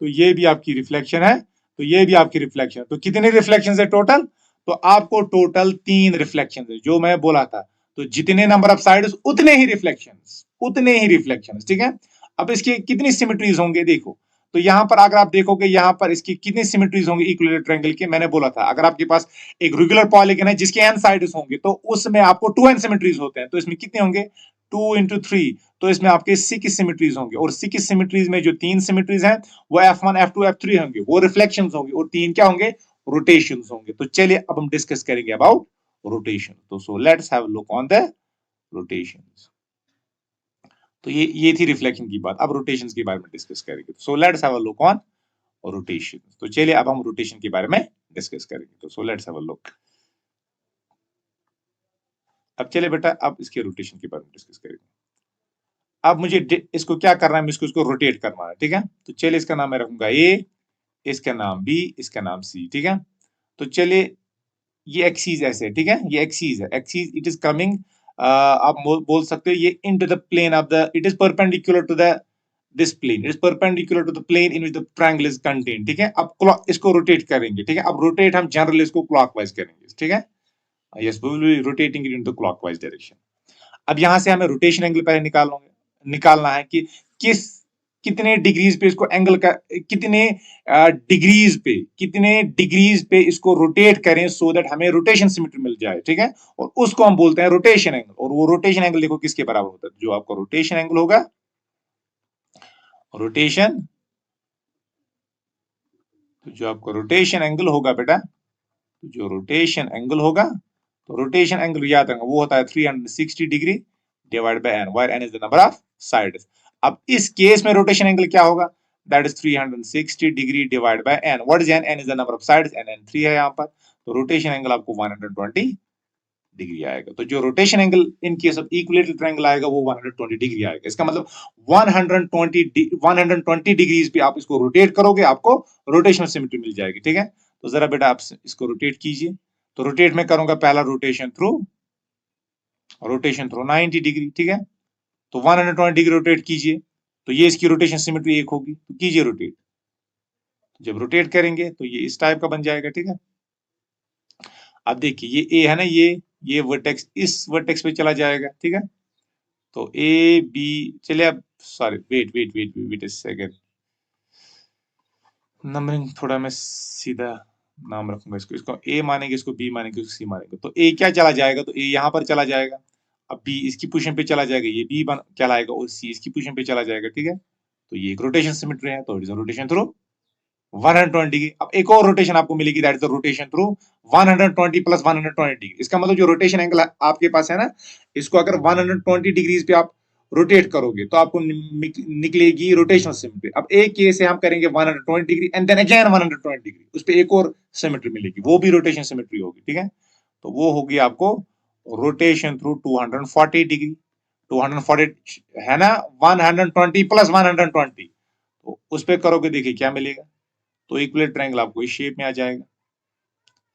तो ये भी आपकी रिफ्लेक्शन है, तो ये भी आपकी रिफ्लेक्शन। तो कितने रिफ्लेक्शन है टोटल, तो आपको टोटल 3 रिफ्लेक्शन है, जो मैं बोला था। तो जितने नंबर ऑफ साइड्स उतने ही रिफ्लेक्शन, उतने ही रिफ्लेक्शन, ठीक है। अब इसके कितनी सिमेट्रीज होंगे देखो, तो यहां पर अगर आप देखोगे, यहां पर इसकी कितनी सिमेट्रीज होंगे इक्विलेटरल ट्रायंगल के, मैंने बोला था अगर आपके पास एक रेगुलर पॉलीगन है जिसके n साइड्स होंगे, तो उसमें आपको 2n सिमेट्रीज होते हैं, तो इसमें कितने होंगे, 2 into 3, तो इसमें आपके सिक्स सिमेट्रीज होंगे, और सिक्स सिमेट्रीज में जो 3 सिमेट्रीज हैं वो F1 F2 F3 होंगे, वो रिफ्लेक्शंस होंगे, और 3 क्या होंगे, रोटेशंस होंगे। तो चलिए अब हम डिस्कस करेंगे अबाउट रोटेशन। तो so let's have look on the rotations. तो ये थी रिफ्लेक्शन की बात, अब रोटेशंस के बारे में डिस्कस करेंगे। सो let's have a look on rotation. तो चलिए अब हम रोटेशन के बारे में डिस्कस करेंगे। तो so let's have a look. अब चलिए बेटा अब इसके रोटेशन के बारे में डिस्कस करेंगे। अब मुझे इसको क्या करना है, इसको रोटेट करना है, ठीक है। तो चलिए इसका नाम मैं रखूंगा ए, इसका नाम बी, इसका नाम सी, ठीक है। तो चलिए ये एक्सीज ऐसे, ठीक है, ये एक्सीज है, एक्सीज इट इज कमिंग, आप बोल सकते हो ये into the plane of the, it is perpendicular to the this plane, it is perpendicular to the plane in which the triangle is contain, ठीक है। अब इसको रोटेट करेंगे, ठीक है। अब रोटेट हम जनरली इसको क्लॉकवाइज करेंगे, ठीक है। Yes, we will be rotating it in the clockwise direction. अब यहां से हमें रोटेशन एंगल पहले निकालना है कि किस कितने डिग्रीज पे इसको एंगल का, कितने डिग्रीज पे इसको रोटेट करें सो दैट हमें रोटेशन सिमेट्री मिल जाए, ठीक है। और उसको हम बोलते हैं रोटेशन एंगल, और वो रोटेशन एंगल देखो किसके बराबर होता है, जो आपका रोटेशन एंगल होगा, रोटेशन तो जो आपका रोटेशन एंगल होगा बेटा, तो जो रोटेशन एंगल होगा, तो रोटेशन एंगल याद रखना वो होता है 360 degree divide by n, where n is the number of sides. अब इस केस में रोटेशन एंगल क्या होगा, that is 360 degree divide by n. What is n, n is the number of sides, n n 3 है यहाँ पर, तो रोटेशन एंगल आपको 120 डिग्री आएगा। तो जो rotation angle in case of equilateral triangle आएगा वो 120 डिग्री आएगा। इसका मतलब 120 डिग्रीज पे आप इसको रोटेट करोगे, आपको रोटेशनल सिमेट्री मिल जाएगी। ठीक है, तो जरा बेटा आप इसको रोटेट कीजिए। तो रोटेट में करूंगा पहला रोटेशन थ्रू 90 डिग्री। ठीक है, तो 120 डिग्री रोटेट कीजिए, तो ये इसकी रोटेशन सिमेट्री एक होगी, तो कीजिए रोटेट। जब रोटेट करेंगे तो ये इस टाइप का बन जाएगा। ठीक है, अब देखिए ये ए है ना, ये वर्टेक्स इस वर्टेक्स पे चला जाएगा। ठीक है, तो ए बी, चलिए अब सॉरी वेट ए सेकंड, नंबरिंग थोड़ा मैं सीधा नाम रखूंगा इसको, इसको ए मानेंगे, इसको बी मानेंगे, इसको सी मानेंगे। तो ए क्या चला जाएगा, तो ए यहाँ पर चला जाएगा, अब बी इसकी पोजीशन पे चला जाएगा, ये बी बन कहलाएगा, और सी इसकी पोजीशन पे चला जाएगा। ठीक है, तो ये एक रोटेशन सिमेट्री है, तो it is a rotation through 120 degree. अब एक और रोटेशन आपको मिलेगी, that is the rotation through 120 plus 120 degree. इसका मतलब जो रोटेशन एंगल आपके पास है ना, इसको अगर 120 डिग्रीज पे आप रोटेट करोगे तो आपको निकलेगी रोटेशनल सिमेट्री। अब एक केस से हम करेंगे 120 degree and then again 120 degree, उस पे एक और सिमेट्री मिलेगी, वो भी रोटेशन सिमेट्री होगी। ठीक है, तो वो होगी आपको रोटेशन थ्रू 240 डिग्री। 240 है ना, 120 प्लस 120, तो उस पे करोगे, देखिए क्या मिलेगा, तो इक्विलेटरल ट्रायंगल आपको इस शेप में आ जाएगा।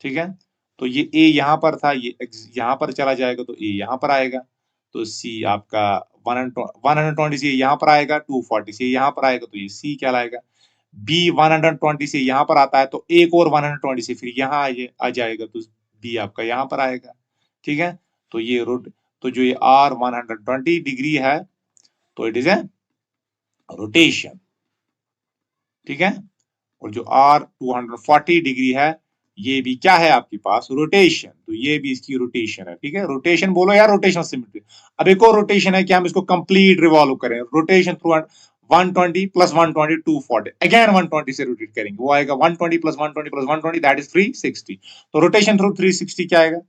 ठीक है, तो ये ए यहाँ पर था, ये यहाँ पर चला जाएगा, तो ए यहाँ पर आएगा, तो सी आपका 120 से यहाँ पर आएगा, 240 से यहाँ पर आएगा, तो ये सी क्या लाएगा। बी 120 से यहाँ पर आता है, तो एक और 120 से फिर यहाँ आ जाएगा, तो बी आपका यहाँ पर आएगा। ठीक है, तो ये तो जो ये आर 120 डिग्री है, तो इट इज ए रोटेशन। ठीक है, और जो आर 240 डिग्री है, ये भी क्या है आपके पास, रोटेशन, तो ये भी इसकी रोटेशन है। ठीक है, रोटेशन बोलो यार, रोटेशनल सिमेट्री। अब एक और रोटेशन है कि हम इसको कंप्लीट रिवॉल्व करें, रोटेशन थ्रू 120 प्लस 120 240, अगेन 120 से रोटेट करेंगे, वो आएगा 120 प्लस 120 प्लस 120 दैट इज 360। तो रोटेशन थ्रू 360 क्या आएगा,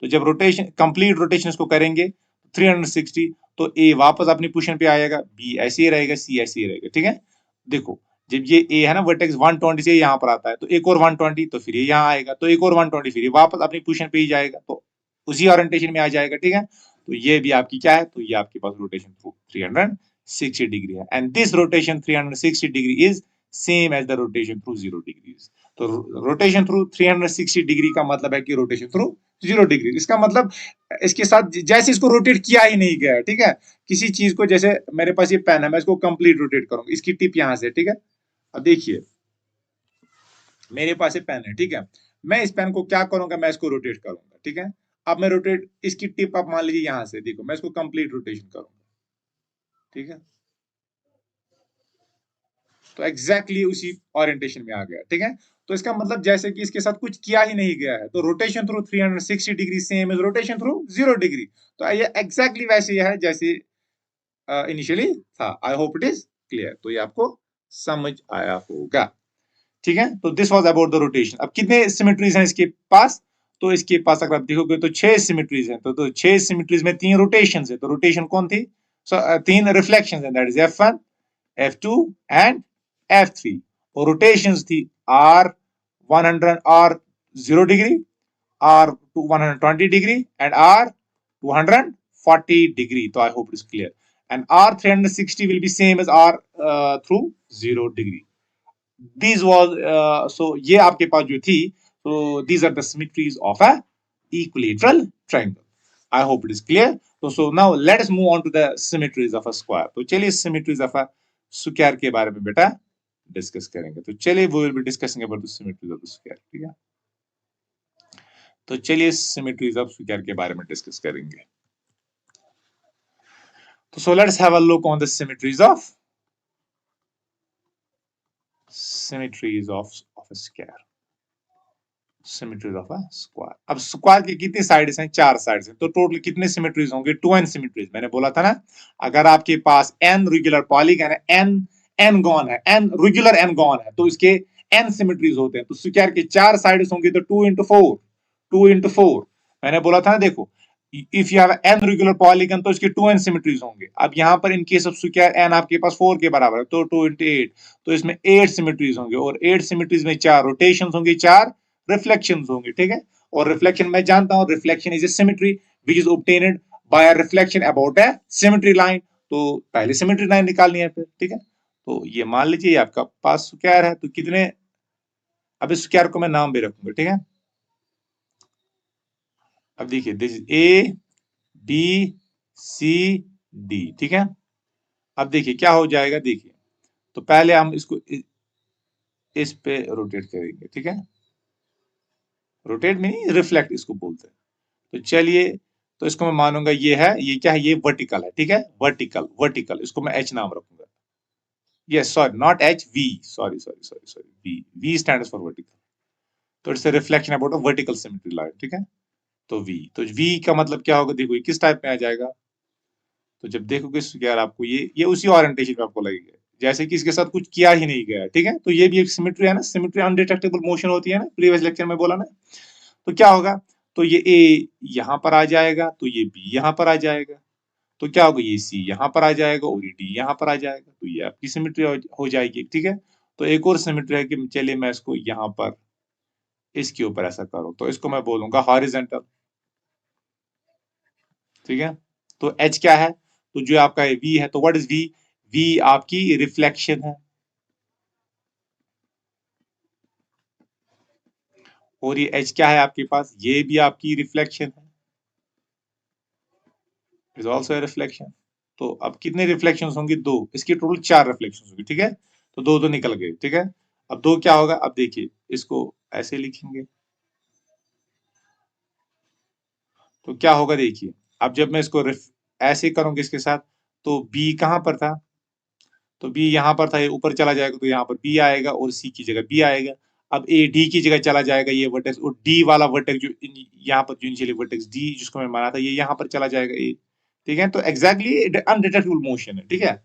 तो जब रोटेशन कंप्लीट रोटेशन इसको करेंगे 360, तो ए वापस अपनी पोजीशन पे आएगा, बी ऐसे ही रहेगा, सी ऐसे ही रहेगा। ठीक है, देखो जब ये ए है ना, वर्टेक्स 120 से यहाँ पर आता है, तो एक और 120, तो फिर ये यहाँ आएगा, तो एक और 120, फिर ये वापस अपनी पोजीशन पे ही जाएगा, तो उसी ओरिएंटेशन में आ जाएगा। ठीक है, तो ये भी आपकी क्या है, तो ये आपके पास रोटेशन थ्रू 360 डिग्री है, and this rotation 360 degree is same as the rotation through 0 degrees. तो रोटेशन थ्रू 360 डिग्री का मतलब है कि रोटेशन थ्रू 0 डिग्री। इसका मतलब इसके साथ जैसे इसको रोटेट किया ही नहीं गया। ठीक है, किसी चीज को, जैसे मेरे पास ये पेन है, मैं इसको कंप्लीट रोटेट करूंगा, इसकी टिप यहां से। ठीक है, अब देखिए मेरे पास ये पेन है। ठीक है, मैं इस पेन को क्या करूंगा, मैं इसको रोटेट करूंगा। ठीक है, अब मैं रोटेट, इसकी टिप आप मान लीजिए यहां से, देखो मैं इसको कंप्लीट रोटेशन करूंगा। ठीक है, तो एग्जैक्टली उसी ओरिएंटेशन में आ गया। ठीक है, तो इसका मतलब जैसे कि इसके साथ कुछ किया ही नहीं गया है, तो rotation through 360 degree same is rotation through 0 degree. तो ये एग्जैक्टली वैसे है जैसे इनिशियली था। आई होप इट इज क्लियर, तो ये आपको समझ आया होगा। ठीक है, तो this was about the rotation. अब कितने सिमेट्रीज हैं इसके पास, तो इसके पास अगर आप देखोगे तो 6 सिमेट्रीज हैं, तो 6 सिमेट्रीज में 3 रोटेशंस है। तो रोटेशन कौन थी, सो 3 रिफ्लेक्शंस हैं, that is F1 F2 and F3। और रोटेशंस थी R 0 degree, R 120 degree and R 240 degree. तो I hope it is clear, and R 360 will be same as R through 0 degree. These was so ये आपके पास जो थी, so these are the symmetries of a equilateral triangle. I hope it is clear. So now let us move on to the symmetries of a square. तो चलिए symmetries of a square के बारे में बेटा डिस्कस करेंगे। तो चलिए we will be discussing about the symmetries of the square. ठीक है, तो चलिए symmetries of square के बारे में डिस्कस करेंगे। तो so let's have a look on the symmetries of a square. Symmetries of a square. अब स्क्वायर की कितनी साइड्स हैं, 4 साइड्स हैं, तो टोटल कितने सिमेट्रीज होंगे, 2n सिमेट्रीज। मैंने बोला था ना, अगर आपके पास n रेगुलर पॉलीगन है, n गॉन है, n रेगुलर n गॉन है, तो इसके एन सिमेट्रीज होते हैं, तो स्क्वायर के 4 साइड्स होंगे तो 2 into 4 मैंने बोला था ना, देखो if you have an regular polygon तो इसके 2n सिमेट्रीज होंगे। अब यहाँ पर इन केस ऑफ स्क्वायर n आपके पास 4 के बराबर है, तो 2 into 8 तो इसमें 8 सिमेट्रीज होंगे, और 8 सिमेट्रीज में 4 रोटेशंस होंगे, 4 रिफ्लेक्शंस होंगे, ठीक है। और रिफ्लेक्शन मैं जानता हूं, reflection is a symmetry which is obtained by a reflection about a symmetry line. तो पहले सिमेट्री लाइन निकालनी है फिर, ठीक है। तो ये मान लीजिए आपका पास स्क्वायर है, तो कितने, अब इस स्क्वायर को मैं नाम भी रखूंगा, ठीक है। अब देखिए this is A B C D, ठीक है। अब देखिए क्या हो जाएगा, देखिए तो पहले हम इसको इस पे रोटेट करेंगे, ठीक है। रोटेट नहीं, रिफ्लेक्ट इसको बोलते हैं। तो चलिए, तो इसको मैं मानूंगा ये है, ये क्या है, ये वर्टिकल है, ठीक है। वर्टिकल वर्टिकल इसको मैं एच नाम रखूंगा। Yes, sorry not H, V, sorry V, V stands for vertical. तो it's a reflection about a vertical symmetry line, ठीक है। तो वी का मतलब क्या होगा, देखो ये किस टाइप में आ जाएगा। तो जब देखोगे यार आपको ये उसी ओरिएंटेशन में आपको लगेगा जैसे कि इसके साथ कुछ किया ही नहीं गया, ठीक है। तो ये भी एक सिमेट्री है ना, सिमेट्री अनडिटेक्टेबल मोशन होती है ना, प्रीवियस लेक्चर में बोला ना। तो क्या होगा, तो ये ए यहाँ पर आ जाएगा, तो ये बी यहाँ पर आ जाएगा, तो क्या होगा, ये सी यहाँ पर आ जाएगा और ये डी यहाँ पर आ जाएगा, तो ये आपकी सिमेट्री हो जाएगी, ठीक है। तो एक और सिमेट्री है कि चलिए मैं इसको यहाँ पर इसके ऊपर ऐसा करूँ, तो इसको मैं बोलूंगा हॉरिजेंटल, ठीक है। तो एच क्या है, तो जो आपका वी है, तो व्हाट इज वी, वी आपकी रिफ्लेक्शन है, और ये एच क्या है आपके पास, ये भी आपकी रिफ्लेक्शन है, इज ऑल्सो ए रिफ्लेक्शन। तो अब कितने रिफ्लेक्शन होंगे, दो, इसकी टोटल 4 रिफ्लेक्शन होंगी, ठीक है। तो दो दो निकल गए, ठीक है। अब दो क्या होगा, अब देखिए इसको ऐसे लिखेंगे, तो क्या होगा देखिए, अब जब मैं इसको ऐसे करूंगा इसके साथ, तो बी कहां पर था, तो बी यहाँ पर था, ये ऊपर चला जाएगा तो यहाँ पर बी आएगा और सी की जगह बी आएगा। अब ए डी की जगह चला जाएगा ये वर्टेक्स, और डी वाला वर्टेक्स जो यहाँ पर जो इनिशियली वर्टेक्स डी जिसको मैं माना था, ये यहाँ पर चला जाएगा ए, ठीक है। तो एग्जैक्टली अनडिटेक्टेबल मोशन है, ठीक है।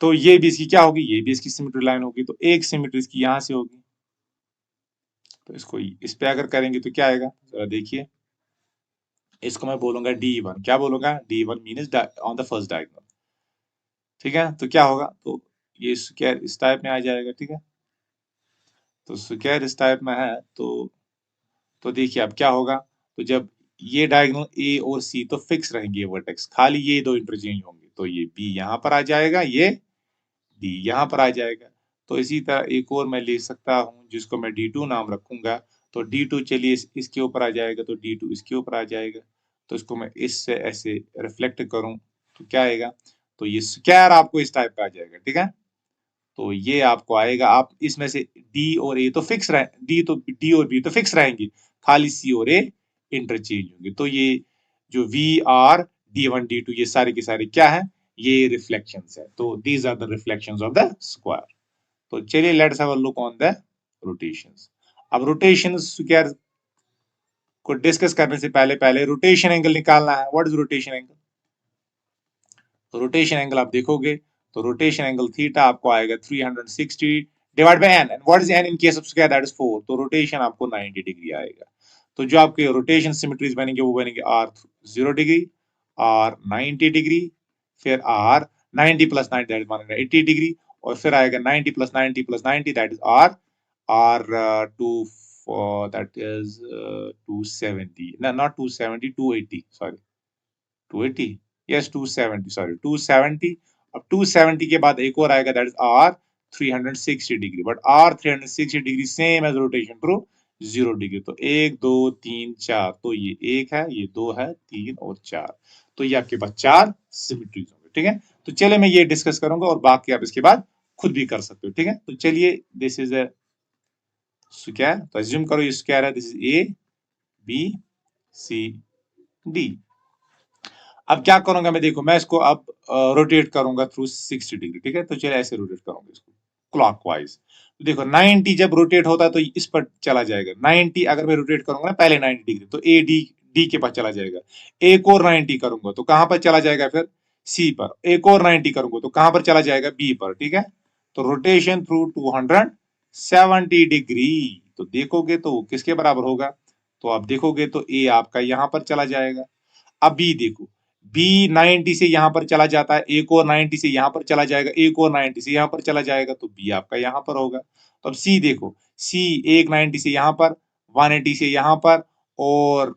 तो ये भी इसकी क्या होगी, ये भी इसकी सिमेट्री लाइन होगी, तो एक सिमेट्री इसकी यहाँ से होगी। तो इसको इस पे अगर करेंगे तो क्या आएगा, जरा देखिए, इसको मैं बोलूंगा D1, क्या बोलूंगा, D1 mean on the first diagonal, ठीक है। तो क्या होगा, तो ये स्क्वायर इस टाइप में आ जाएगा, ठीक है। तो स्क्वायर इस टाइप में है, तो देखिए अब क्या होगा, तो जब ये डायगोनल ए और सी तो फिक्स रहेंगे वर्टेक्स, खाली ये दो इंटरचेंज होंगे, तो ये बी यहाँ पर आ जाएगा, ये डी यहाँ पर आ जाएगा। तो इसी तरह एक और मैं ले सकता हूँ जिसको मैं D2 नाम रखूंगा। तो D2 चलिए इसके ऊपर आ जाएगा, तो D2 इसके ऊपर आ जाएगा। तो इसको मैं इससे ऐसे रिफ्लेक्ट करूं तो क्या आएगा, तो ये स्क्वायर आपको इस टाइप का आ जाएगा, ठीक है। तो ये आपको आएगा, आप इसमें से डी और ए तो फिक्स रहे, डी और बी तो फिक्स रहेंगे, खाली सी और ए इंटरचेंज होंगे। तो ये जो वी आर D1 D2 ये सारे के सारे क्या है, ये रिफ्लेक्शंस है। तो these are the reflections of the square. तो चलिए let's have a look on the rotations. अब रोटेशंस क्या को डिस्कस करने से पहले पहले रोटेशन एंगल निकालना है। व्हाट इज रोटेशन एंगल, तो रोटेशन एंगल आप देखोगे तो रोटेशन एंगल थीटा आपको आएगा 360 divide by n, and what is n in case of square, that is 4, तो रोटेशन आपको 90 डिग्री आएगा। तो जो आपके रोटेशन सिमेट्रीज बनेंगे वो बनेंगे आर 0 डिग्री, आर 90 डिग्री, फिर R 90 plus 90 that is 80 degree, और फिर आएगा 90 plus 90 plus 90 that is R 2 that is 270, no not 270, 280, sorry 280, yes 270, sorry 270। अब 270 के बाद एक और आएगा that is R 360 degree, but R 360 degree same as rotation through 0 degree. तो 1 2 3 4, तो ये 1 है, ये 2 है, 3 और 4, तो ये आपके पास 4 सिमेट्रीज होंगे, ठीक है। तो चलिए मैं ये डिस्कस करूंगा और बाकी आप इसके बाद खुद भी कर सकते हो, ठीक है। तो चलिए दिस इज अ स्क्वायर, तो अज्यूम करो ये स्क्वायर है, this is A B C D. अब क्या करूंगा मैं, देखो मैं इसको अब रोटेट करूंगा थ्रू 60 डिग्री, ठीक है। तो चलिए ऐसे रोटेट करूंगा इसको क्लॉकवाइज। तो देखो 90 जब रोटेट होता है तो इस पर चला जाएगा, 90 अगर मैं रोटेट करूंगा ना पहले 90 डिग्री, तो ए डी डी के पास चला जाएगा। एक और 90 करूंगा तो कहां पर चला जाएगा, फिर सी पर। एक और 90 करूंगा तो कहां पर चला जाएगा, बी पर, ठीक है। तो रोटेशन थ्रू 270 डिग्री, तो देखोगे तो किसके बराबर होगा, तो आप देखोगे तो ए आपका यहां पर चला जाएगा। अब बी देखो, बी 90 से यहां पर चला जाता है, एक और 90 से यहां पर चला जाएगा, एक और 90 से यहां पर चला जाएगा, तो बी आपका यहां पर होगा। तो अब सी देखो, सी एक 90 से यहां पर, 180 से यहां पर और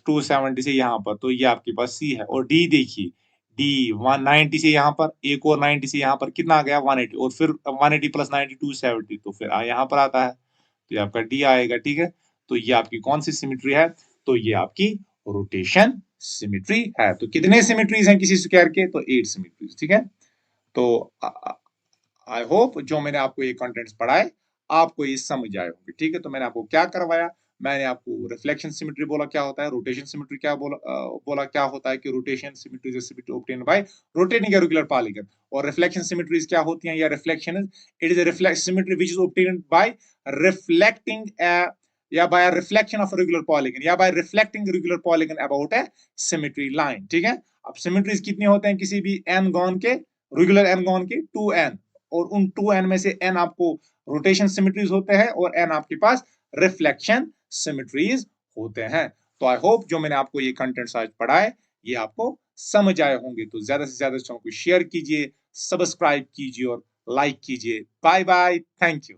270 से यहां पर, तो ये आपके पास सी है। और डी देखिए, डी 190 से यहां पर, एक और 90 से यहां पर, कितना आ गया 180, और फिर 180 प्लस 90 270, तो फिर यहां पर आता है, तो ये आपका डी आएगा। ठीक है, तो ये आपकी कौन सी सिमेट्री है, तो ये आपकी रोटेशन सिमेट्री है। तो कितने सिमेट्रीज हैं किसी स्क्वायर के, तो 8 सिमेट्रीज। ठीक है, तो आई होप जो मैंने आपको ये कंटेंट्स पढ़ाए आपको ये समझ आए होंगे। ठीक है, तो मैंने आपको क्या करवाया, मैंने आपको रिफ्लेक्शन सिमेट्री बोला क्या होता है, रोटेशन सिमेट्री क्या बोला क्या होता है, कि rotation symmetry is symmetry obtained by rotating a regular polygon, और रिफ्लेक्शन सिमेट्रीज क्या होती हैं, या reflection it is a reflection symmetry which is obtained by reflecting या by reflection of regular polygon, या by reflecting regular polygon about a symmetry line. ठीक है, अब सिमेट्रीज कितने होते हैं किसी भी n गॉन के, रेगुलर n गॉन के 2n, और उन 2n में से n आपको रोटेशन सिमेट्रीज होते हैं और n आपके पास रिफ्लेक्शन सिमेट्रीज होते हैं। तो आई होप जो मैंने आपको ये कंटेंट्स आज पढ़ाए ये आपको समझ आए होंगे। तो ज्यादा से ज्यादा चैनल को शेयर कीजिए, सब्सक्राइब कीजिए और लाइक कीजिए। Bye bye, thank you.